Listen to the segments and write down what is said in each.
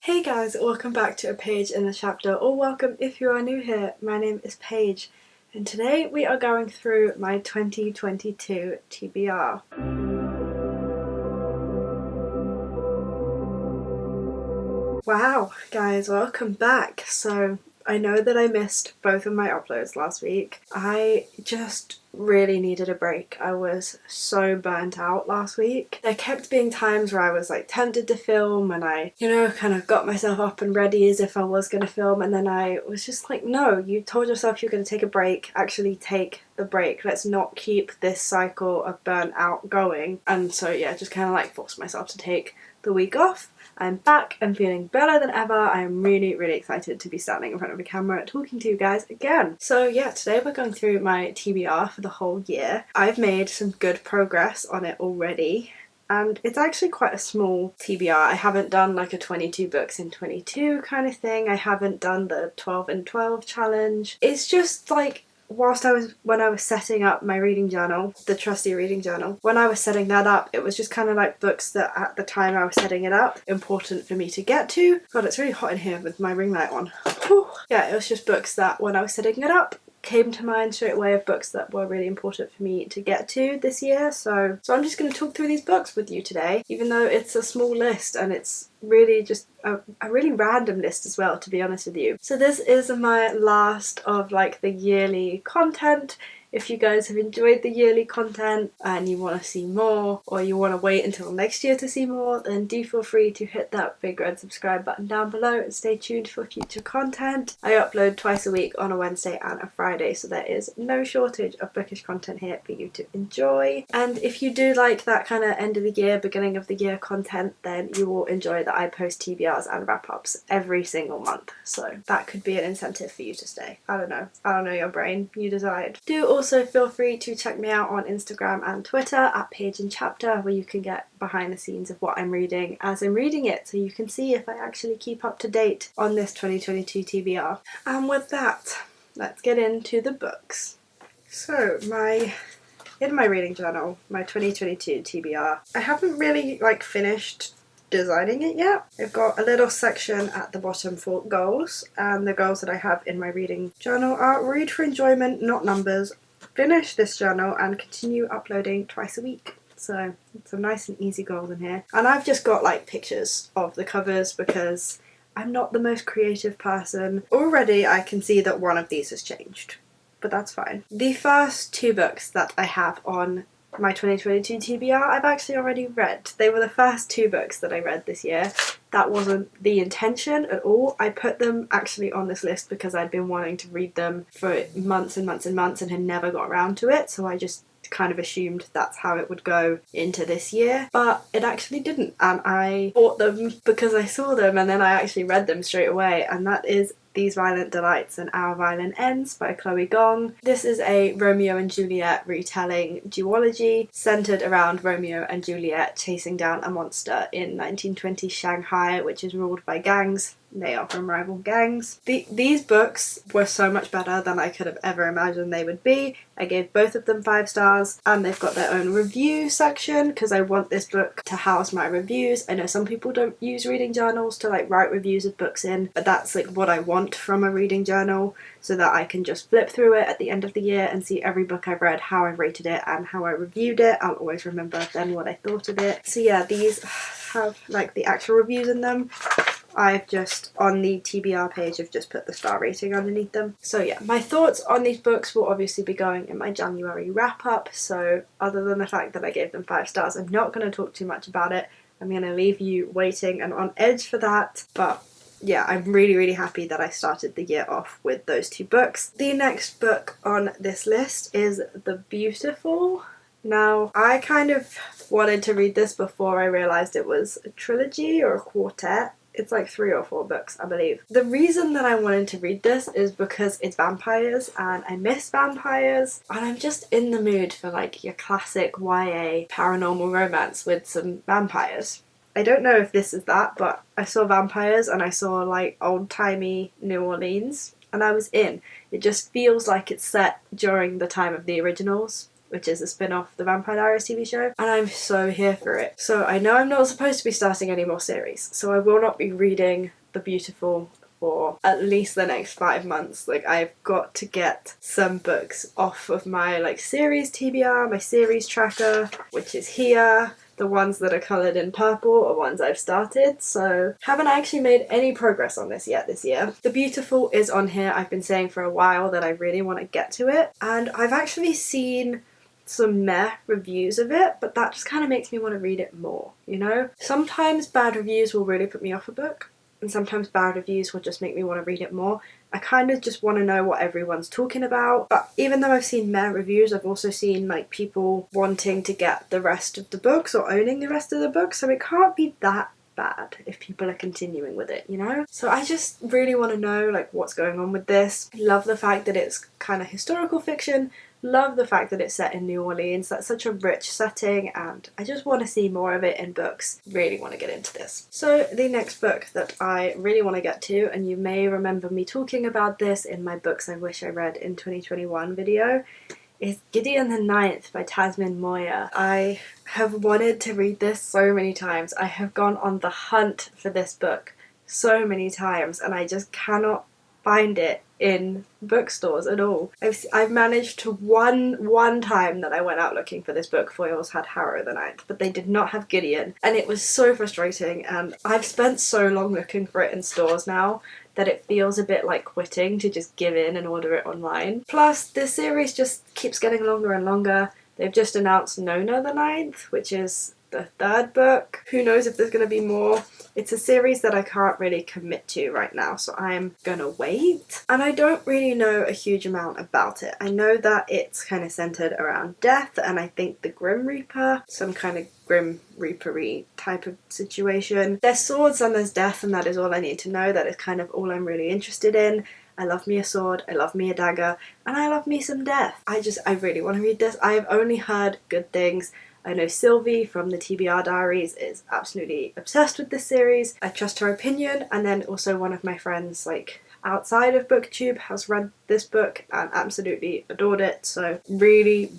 Hey guys, welcome back to A Page in the Chapter, or welcome if you are new here. My name is Paige, and today we are going through my 2022 TBR. Wow, guys, welcome back. So, I know that I missed both of my uploads last week. I just really needed a break. I was so burnt out last week. There kept being times where I was like tempted to film and I, kind of got myself up and ready as if I was going to film, and then I was just like, no, you told yourself you're going to take a break. Actually take the break. Let's not keep this cycle of burnt out going. And so yeah, just kind of like forced myself to take the week off. I'm back and feeling better than ever. I'm really excited to be standing in front of a camera talking to you guys again. So yeah, today we're going through my TBR for the whole year. I've made some good progress on it already, and it's actually quite a small TBR. I haven't done like a 22 books in 22 kind of thing. I haven't done the 12 in 12 challenge. It's just like, when I was setting up my reading journal, the trusty reading journal, when I was setting that up, it was just kind of like books that at the time I was setting it up, important for me to get to. God, it's really hot in here with my ring light on. Whew. Yeah, it was just books that when I was setting it up came to mind straight away, of books that were really important for me to get to this year. So I'm just going to talk through these books with you today, even though it's a small list and it's really just a really random list as well, to be honest with you. So this is my last of like the yearly content. If you guys have enjoyed the yearly content and you want to see more, or you want to wait until next year to see more, then do feel free to hit that big red subscribe button down below and stay tuned for future content. I upload twice a week on a Wednesday and a Friday, so there is no shortage of bookish content here for you to enjoy. And if you do like that kind of end of the year, beginning of the year content, then you will enjoy that I post TBRs and wrap-ups every single month. So that could be an incentive for you to stay. I don't know your brain, you decide. Do also feel free to check me out on Instagram and Twitter at Page and Chapter, where you can get behind the scenes of what I'm reading as I'm reading it, so you can see if I actually keep up to date on this 2022 TBR. And with that, let's get into the books. So in my reading journal, my 2022 TBR, I haven't really finished designing it yet. I've got a little section at the bottom for goals, and the goals that I have in my reading journal are: read for enjoyment, not numbers, finish this journal, and continue uploading twice a week. So it's some nice and easy goals in here. And I've just got like pictures of the covers because I'm not the most creative person. Already I can see that one of these has changed, but that's fine. The first two books that I have on my 2022 TBR I've actually already read. They were the first two books that I read this year. That wasn't the intention at all. I put them actually on this list because I'd been wanting to read them for months and months and months and had never got around to it, so I just kind of assumed that's how it would go into this year, but it actually didn't, and I bought them because I saw them and then I actually read them straight away, and that is These Violent Delights and Our Violent Ends by Chloe Gong. This is a Romeo and Juliet retelling duology centered around Romeo and Juliet chasing down a monster in 1920 Shanghai, which is ruled by gangs. They are from rival gangs. These books were so much better than I could have ever imagined they would be. I gave both of them 5 stars, and they've got their own review section because I want this book to house my reviews. I know some people don't use reading journals to write reviews of books in, but that's what I want from a reading journal, so that I can just flip through it at the end of the year and see every book I've read, how I've rated it and how I reviewed it. I'll always remember then what I thought of it. So yeah, these have the actual reviews in them. I've just, on the TBR page, I've just put the star rating underneath them. So yeah, my thoughts on these books will obviously be going in my January wrap-up, so other than the fact that I gave them 5 stars, I'm not going to talk too much about it. I'm going to leave you waiting and on edge for that, but yeah, I'm really happy that I started the year off with those 2 books. The next book on this list is The Beautiful. Now, I kind of wanted to read this before I realised it was a trilogy or a quartet. It's 3 or 4 books, I believe. The reason that I wanted to read this is because it's vampires and I miss vampires, and I'm just in the mood for your classic YA paranormal romance with some vampires. I don't know if this is that, but I saw vampires and I saw old-timey New Orleans and I was in. It just feels like it's set during the time of the originals. which is a spin-off the Vampire Diaries TV show, and I'm so here for it. So I know I'm not supposed to be starting any more series, so I will not be reading The Beautiful for at least the next 5 months. Like, I've got to get some books off of my like series TBR, my series tracker, which is here. The ones that are coloured in purple are ones I've started, so haven't actually made any progress on this yet this year. The Beautiful is on here. I've been saying for a while that I really want to get to it, and I've actually seen some meh reviews of it, but that just kind of makes me want to read it more, you know? Sometimes bad reviews will really put me off a book, and sometimes bad reviews will just make me want to read it more. I kind of just want to know what everyone's talking about. But even though I've seen meh reviews, I've also seen like people wanting to get the rest of the books or owning the rest of the books, so it can't be that bad if people are continuing with it, you know? So I just really want to know like what's going on with this. Love the fact that it's kind of historical fiction. Love the fact that it's set in New Orleans. That's such a rich setting, and I just want to see more of it in books. Really want to get into this. So the next book that I really want to get to, and you may remember me talking about this in my books I wish I read in 2021 video, is Gideon the Ninth by Tasman Moyer. I have wanted to read this so many times. I have gone on the hunt for this book so many times, and I just cannot find it in bookstores at all. I've managed to one time that I went out looking for this book, Foyles had Harrow the Ninth, but they did not have Gideon, and it was so frustrating, and I've spent so long looking for it in stores now that it feels a bit like quitting to just give in and order it online. Plus, this series just keeps getting longer and longer. They've just announced Nona the Ninth, which is the third book. Who knows if there's going to be more. It's a series that I can't really commit to right now, so I'm gonna wait. And I don't really know a huge amount about it. I know that it's kind of centered around death, and I think the Grim Reaper, some kind of Grim Reaper-y type of situation. There's swords and there's death, and that is all I need to know. That is kind of all I'm really interested in. I love me a sword, I love me a dagger, and I love me some death. I really want to read this. I have only heard good things. I know Sylvie from the TBR Diaries is absolutely obsessed with this series. I trust her opinion, and then also one of my friends like outside of BookTube has read this book and absolutely adored it, so really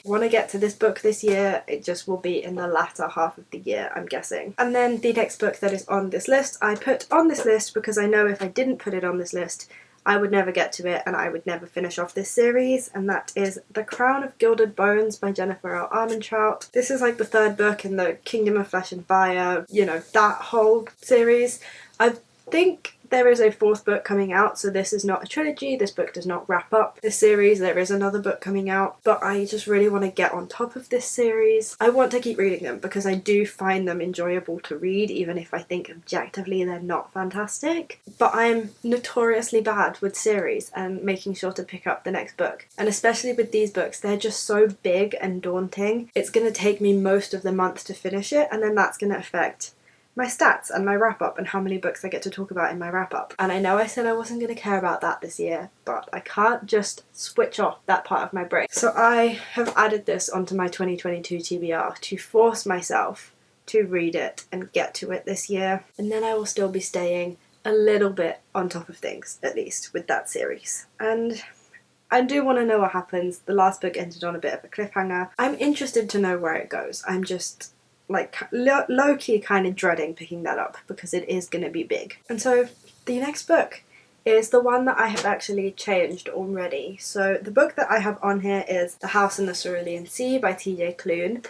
want to get to this book this year. It just will be in the latter half of the year, I'm guessing. And then the next book that is on this list, I put on this list because I know if I didn't put it on this list I would never get to it and I would never finish off this series, and that is The Crown of Gilded Bones by Jennifer L. Armentrout. This is like the third book in the Kingdom of Flesh and Fire, you know, that whole series. I think there is a fourth book coming out, so this is not a trilogy. This book does not wrap up this series. There is another book coming out, but I just really want to get on top of this series. I want to keep reading them because I do find them enjoyable to read, even if I think objectively they're not fantastic. But I'm notoriously bad with series and making sure to pick up the next book. And especially with these books, they're just so big and daunting. It's going to take me most of the month to finish it, and then that's going to affect my stats and my wrap-up and how many books I get to talk about in my wrap-up. And I know I said I wasn't going to care about that this year, but I can't just switch off that part of my brain. So I have added this onto my 2022 TBR to force myself to read it and get to it this year. And then I will still be staying a little bit on top of things, at least, with that series. And I do want to know what happens. The last book ended on a bit of a cliffhanger. I'm interested to know where it goes. I'm just like low-key kind of dreading picking that up because it is going to be big. And so the next book is the one that I have actually changed already. So the book that I have on here is The House in the Cerulean Sea by TJ Cloon,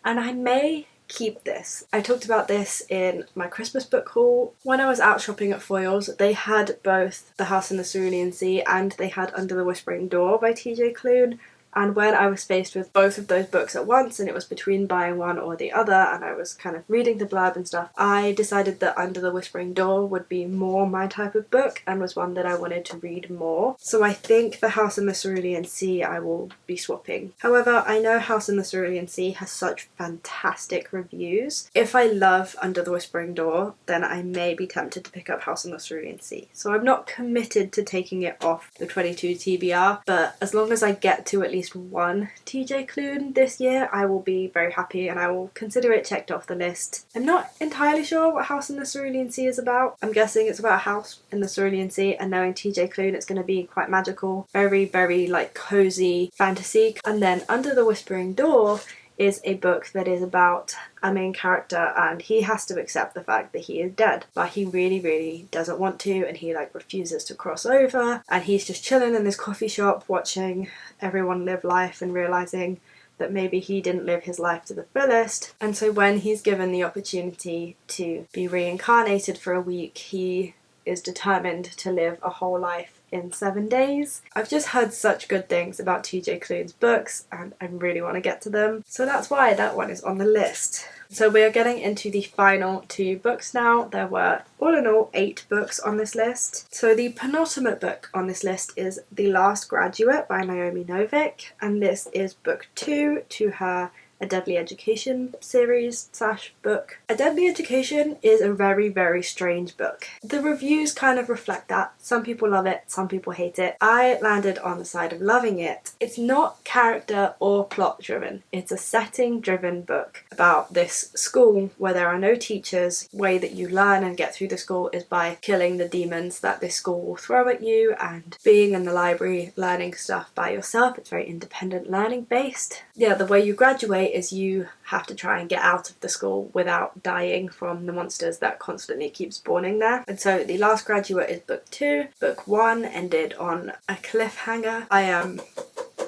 and I may keep this. I talked about this in my Christmas book haul. When I was out shopping at Foyles, they had both The House in the Cerulean Sea and they had Under the Whispering Door by TJ Cloon. And when I was faced with both of those books at once and it was between buying one or the other and I was kind of reading the blurb and stuff, I decided that Under the Whispering Door would be more my type of book and was one that I wanted to read more. So I think The House in the Cerulean Sea I will be swapping. However, I know House in the Cerulean Sea has such fantastic reviews. If I love Under the Whispering Door, then I may be tempted to pick up House in the Cerulean Sea. So I'm not committed to taking it off the 22 TBR, but as long as I get to at least least one TJ Cloon this year, I will be very happy and I will consider it checked off the list. I'm not entirely sure what House in the Cerulean Sea is about. I'm guessing it's about a house in the Cerulean Sea, and knowing TJ Cloon, it's going to be quite magical, very, very like cozy fantasy. And then Under the Whispering Door is a book that is about a main character, and he has to accept the fact that he is dead, but he really, really doesn't want to, and he like refuses to cross over, and he's just chilling in this coffee shop watching everyone live life and realizing that maybe he didn't live his life to the fullest. And so when he's given the opportunity to be reincarnated for a week, he is determined to live a whole life in 7 days. I've just heard such good things about TJ Cloon's books and I really want to get to them, so that's why that one is on the list. So we're getting into the final 2 books now. There were all in all 8 books on this list. So the penultimate book on this list is The Last Graduate by Naomi Novik, and this is book 2 to her A Deadly Education series / book. A Deadly Education is a very, very strange book. The reviews kind of reflect that. Some people love it, some people hate it. I landed on the side of loving it. It's not character or plot driven. It's a setting driven book about this school where there are no teachers. The way that you learn and get through the school is by killing the demons that this school will throw at you and being in the library learning stuff by yourself. It's very independent learning based. Yeah, the way you graduate is you have to try and get out of the school without dying from the monsters that constantly keep spawning there. And so The Last Graduate is book 2. Book 1 ended on a cliffhanger. I am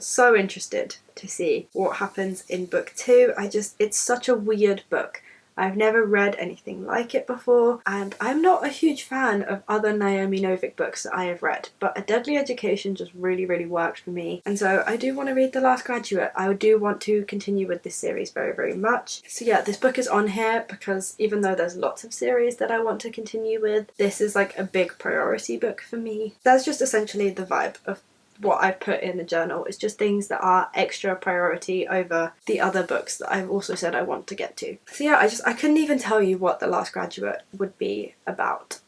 so interested to see what happens in book 2. It's such a weird book. I've never read anything like it before, and I'm not a huge fan of other Naomi Novik books that I have read, but A Deadly Education just really, really worked for me. And so I do want to read The Last Graduate. I do want to continue with this series very, very much. So yeah, this book is on here because even though there's lots of series that I want to continue with, this is like a big priority book for me. That's just essentially the vibe of what I've put in the journal. Is just things that are extra priority over the other books that I've also said I want to get to. So yeah, I couldn't even tell you what The Last Graduate would be about.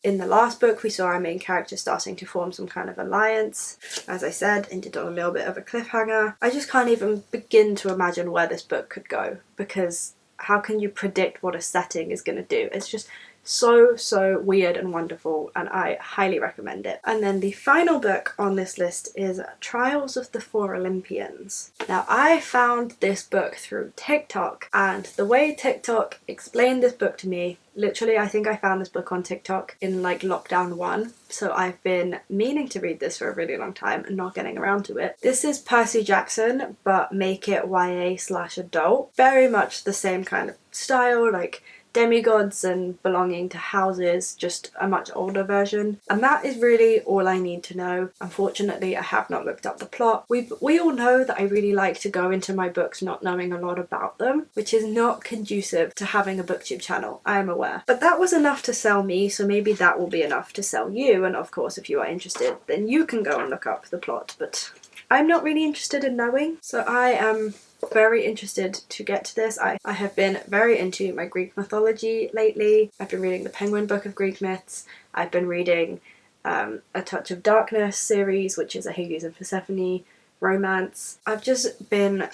In the last book we saw our main character starting to form some kind of alliance. As I said, ended on a little bit of a cliffhanger. I just can't even begin to imagine where this book could go, because how can you predict what a setting is going to do? It's just so weird and wonderful, and I highly recommend it. And then the final book on this list is Trials of the Four Olympians. Now I found this book through TikTok, and the way TikTok explained this book to me, literally I think I found this book on TikTok in like lockdown 1, so I've been meaning to read this for a really long time and not getting around to it. This is Percy Jackson, but make it YA/adult. Very much the same kind of style, like demigods and belonging to houses, just a much older version. And that is really all I need to know. Unfortunately, I have not looked up the plot. We all know that I really like to go into my books not knowing a lot about them, which is not conducive to having a booktube channel, I am aware. But that was enough to sell me, so maybe that will be enough to sell you. And of course, if you are interested, then you can go and look up the plot. But I'm not really interested in knowing, so I am very interested to get to this. I have been very into my Greek mythology lately. I've been reading the Penguin Book of Greek Myths. I've been reading A Touch of Darkness series, which is a Hades and Persephone romance. There's been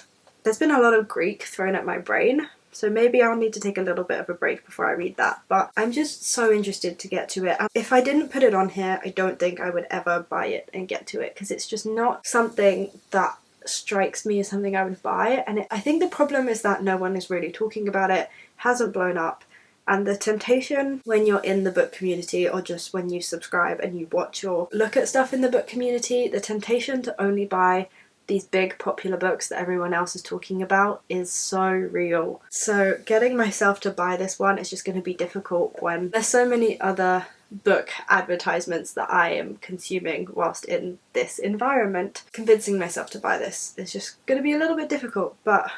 a lot of Greek thrown at my brain, so maybe I'll need to take a little bit of a break before I read that, but I'm just so interested to get to it. If I didn't put it on here, I don't think I would ever buy it and get to it, because it's just not something that strikes me as something I would buy. And I think the problem is that no one is really talking about it, hasn't blown up, and the temptation when you're in the book community, or just when you subscribe and you watch or look at stuff in the book community, the temptation to only buy these big popular books that everyone else is talking about is so real. So getting myself to buy this one is just going to be difficult when there's so many other book advertisements that I am consuming whilst in this environment. Convincing myself to buy this is just going to be a little bit difficult, but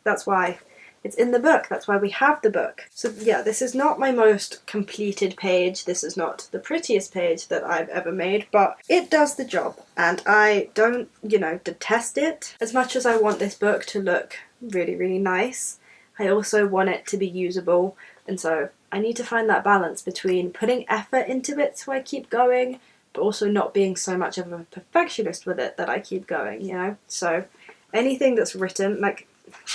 that's why it's in the book. That's why we have the book. So yeah, this is not my most completed page. This is not the prettiest page that I've ever made, but it does the job, and I don't, detest it. As much as I want this book to look really, really nice, I also want it to be usable, and so I need to find that balance between putting effort into it so I keep going, but also not being so much of a perfectionist with it that I keep going, you know? So anything that's written, like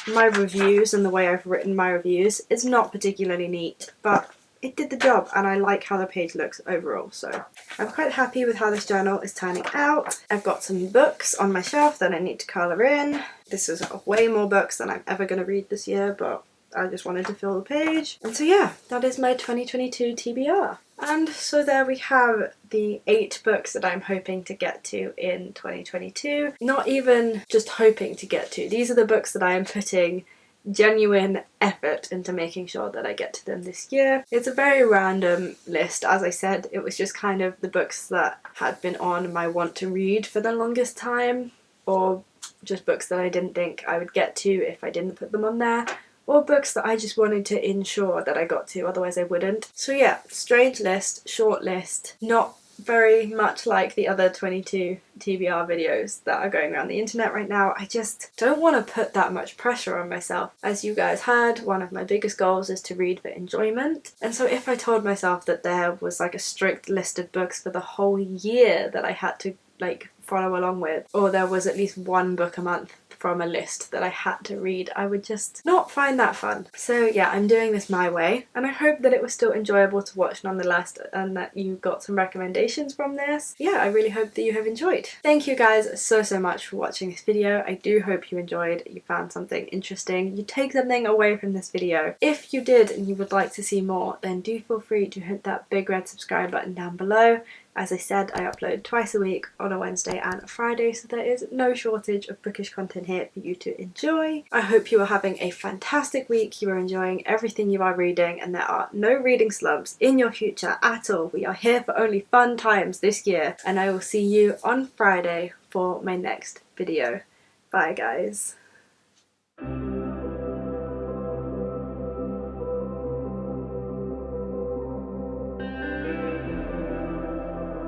my reviews and the way I've written my reviews, is not particularly neat, but it did the job and I like how the page looks overall. So I'm quite happy with how this journal is turning out. I've got some books on my shelf that I need to colour in. This is way more books than I'm ever going to read this year, but I just wanted to fill the page. And so yeah, that is my 2022 TBR. And so there we have the 8 books that I'm hoping to get to in 2022. Not even just hoping to get to. These are the books that I am putting genuine effort into making sure that I get to them this year. It's a very random list. As I said, it was just kind of the books that had been on my want to read for the longest time, or just books that I didn't think I would get to if I didn't put them on there, or books that I just wanted to ensure that I got to, otherwise I wouldn't. So yeah, strange list, short list, not very much like the other 22 TBR videos that are going around the internet right now. I just don't want to put that much pressure on myself. As you guys heard, one of my biggest goals is to read for enjoyment, and so if I told myself that there was like a strict list of books for the whole year that I had to like follow along with, or there was at least one book a month from a list that I had to read, I would just not find that fun. So yeah, I'm doing this my way, and I hope that it was still enjoyable to watch nonetheless, and that you got some recommendations from this. Yeah, I really hope that you have enjoyed. Thank you guys so much for watching this video. I do hope you enjoyed, you found something interesting, you take something away from this video. If you did and you would like to see more, then do feel free to hit that big red subscribe button down below. As I said, I upload twice a week on a Wednesday and a Friday, so there is no shortage of bookish content here for you to enjoy. I hope you are having a fantastic week, you are enjoying everything you are reading, and there are no reading slumps in your future at all. We are here for only fun times this year, and I will see you on Friday for my next video. Bye guys.